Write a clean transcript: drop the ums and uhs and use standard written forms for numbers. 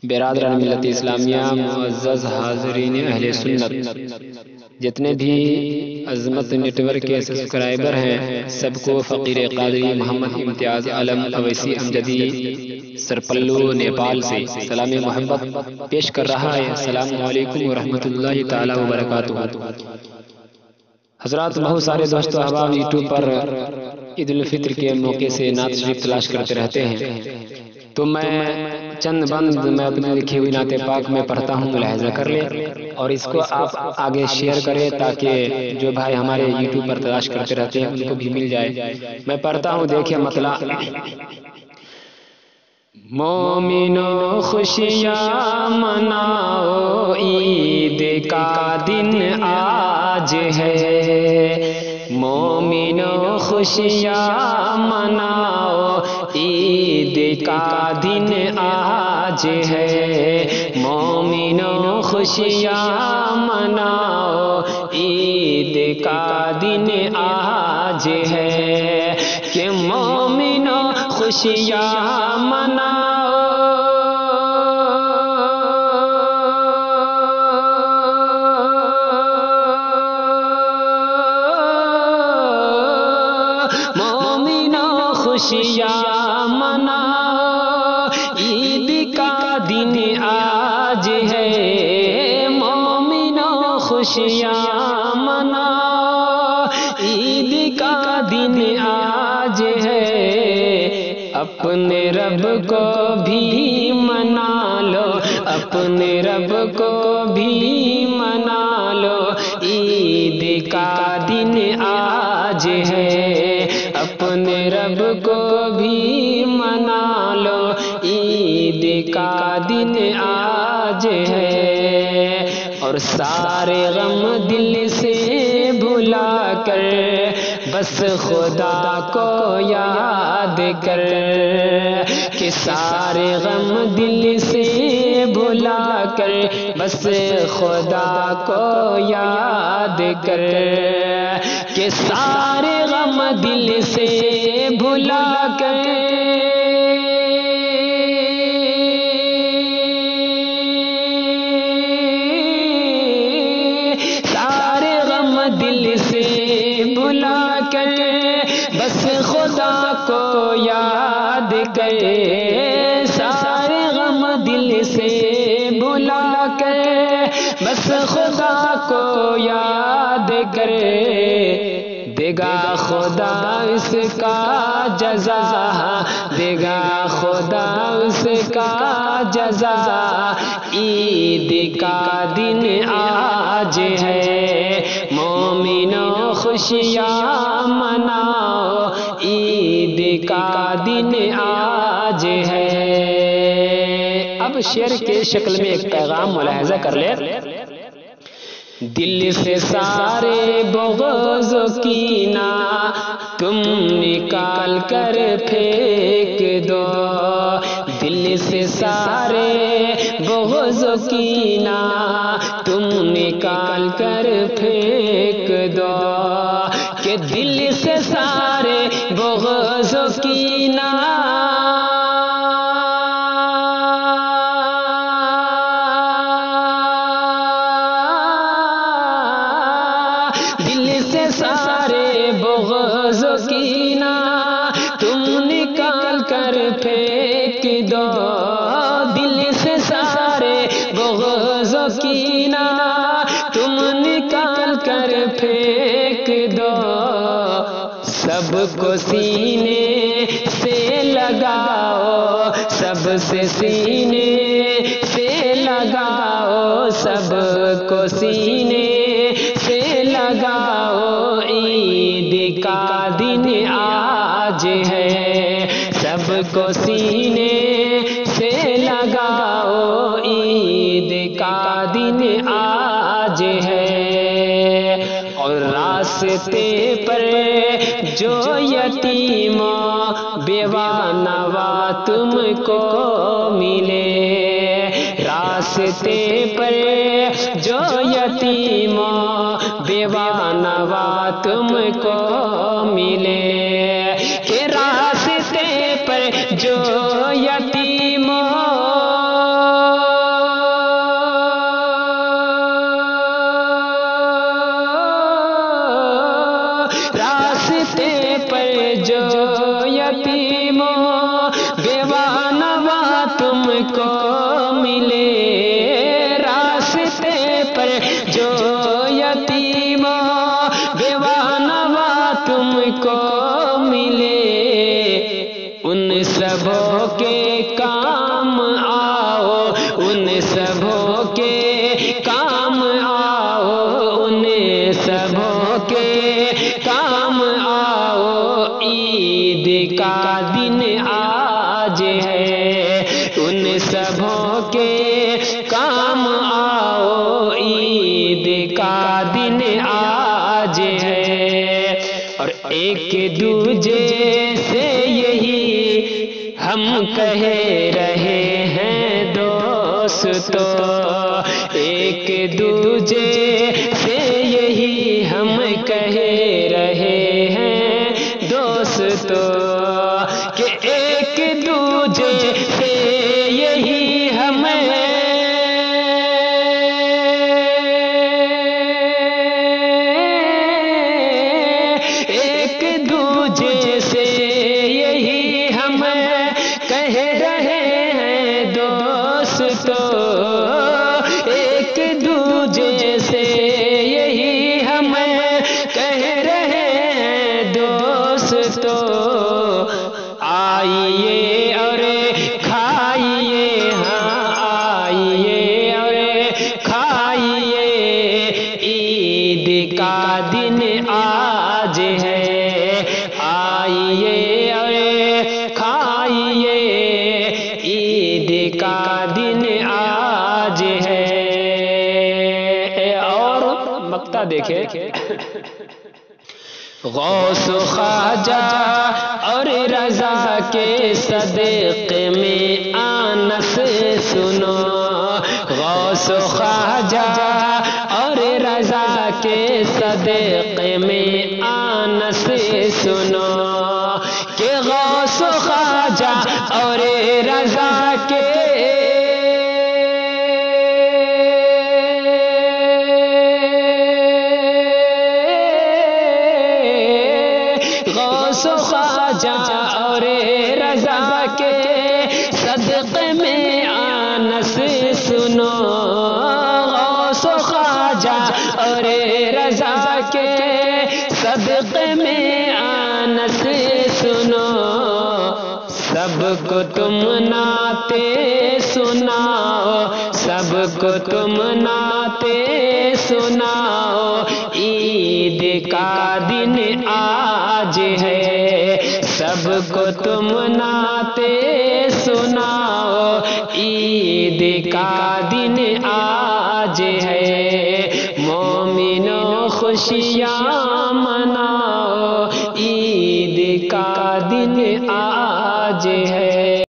برادران ملت اسلامیہ، معزز حاضرین اہل سنت، جتنے بھی عظمت نیٹ ورک کے سبسکرائبر ہیں، سب کو فقیر قادری محمد امتیاز عالم اویسی امجدی سرپلو نیپال سے سلام محبت پیش کر رہا ہے۔ السلام علیکم ورحمۃ اللہ تعالی وبرکاتہ۔ حضرات، بہت سارے دوست و احباب یوٹیوب پر عید الفطر کے موقع سے نعت شریف تلاش کرتے رہتے ہیں، تو میں چند بند میں اپنے لکھی ہوئی نعت پاک میں پڑھتا ہوں، ملاحظہ کر لیں اور اس کو آپ آگے شیئر کریں تاکہ جو بھائی ہمارے یوٹیوب پر تلاش کرتے رہتے ہیں ان کو بھی مل جائے۔ میں پڑھتا ہوں، دیکھیں مطلب: مومنو خوشیاں مناؤ، عید کا دن آج ہے۔ مومنو خوشیاں مناؤ، عید کا دن آج ہے۔ مومنو خوشیاں مناؤ، عید کا دن آج ہے کہ مومنو خوشیاں مناؤ، مومنو خوشیاں مناؤ، عید کا دن آج ہے۔ مومنو خوشیاں مناؤ، عید کا دن آج ہے۔ اپنے رب کو بھی منا لو، اپنے رب کو بھی منا لو، عید کا دن آج ہے۔ اپنے رب کو بھی منا لو، عید کا دن آج ہے۔ اور سارے غم دل سے بھلا کر بس خدا کو یاد کر، کہ سارے غم دل سے بھلا کر بس خدا کو یاد کر، کہ سارے غم دل سے بھلا کر دل سے بھلا کر بس خدا کو یاد کر، سارے غم دل سے بھلا کر بس خدا کو یاد کر، دے گا خدا اس کا جزا، دے گا خدا اس کا جزا، عید کا دن آج ہے۔ مومنو خوشیاں مناؤ، عید کا دن آج ہے۔ اب شعر کے شکل میں ایک پیغام ملاحظہ کر لیں: دل سے سارے بغض و کینہ تم نکال کر پھینک دو، دل سے سارے بغض و کینہ تم نکال کر پھینک دو، کہ دل سے سارے بغض و کینہ سارے بغض و کینہ تم نکال کر پھینک دو، دل سے سارے بغض و کینہ تم نکال کر پھینک دو، سب کو سینے سے لگاؤ، سب سے سینے سے لگاؤ، سب کو سینے سے لگاؤ، عید کا دن آج ہے۔ سب کو سینے سے لگاؤ، عید کا دن آج ہے۔ اور راستے پر جو یتیم بیوہ نوا تم کو ملے، راستے پر جو یتیم بیوہ نوا تم کو ملے، کہ راستے پر جو یتیم کو ملے راستے پر جو یتیم بیوہ نوا تم کو ملے، ان سبوں کے کام آؤ، ان سبوں کے کام آؤ، ان سبوں کے کام آؤ، عید کا دن آج ہے، ان سبوں کے کام آؤ، عید کا دن آج ہے۔ اور ایک دوجے سے یہی ہم کہہ رہے ہیں دوستو، ایک دوجے سے یہی ہم کہہ رہے ہیں دوستو، کہ ایک دوجے سے یہی ہمیں ایک دوجے سے یہی ہم کہہ رہے ہیں دوستو، آئیے اور کھائیے، ہاں آئیے اور کھائیے، عید کا دن آج ہے، آئیے اور کھائیے، عید کا دن آج ہے۔ اور مقطع دیکھیں، غوث خواجہ اور رضا کے صدقے میں آنس سنو، غوث خواجہ اور رضا کے صدقے میں آنس سنو، کہ غوث خواجہ اور رضا کے غوث خواجہ اور رضا کے صدقے میں آنس سنو، غوث خواجہ اور رضا کے صدقے میں آنس سنو، سب کو تم نعتیں سناؤ، سب کو تم نعتیں سناؤ، عید کا دن آج ہے، سب کو تم نعتیں سناؤ، عید کا دن آج ہے، مومنوں خوشیاں مناؤ، عید کا دن آج ہے۔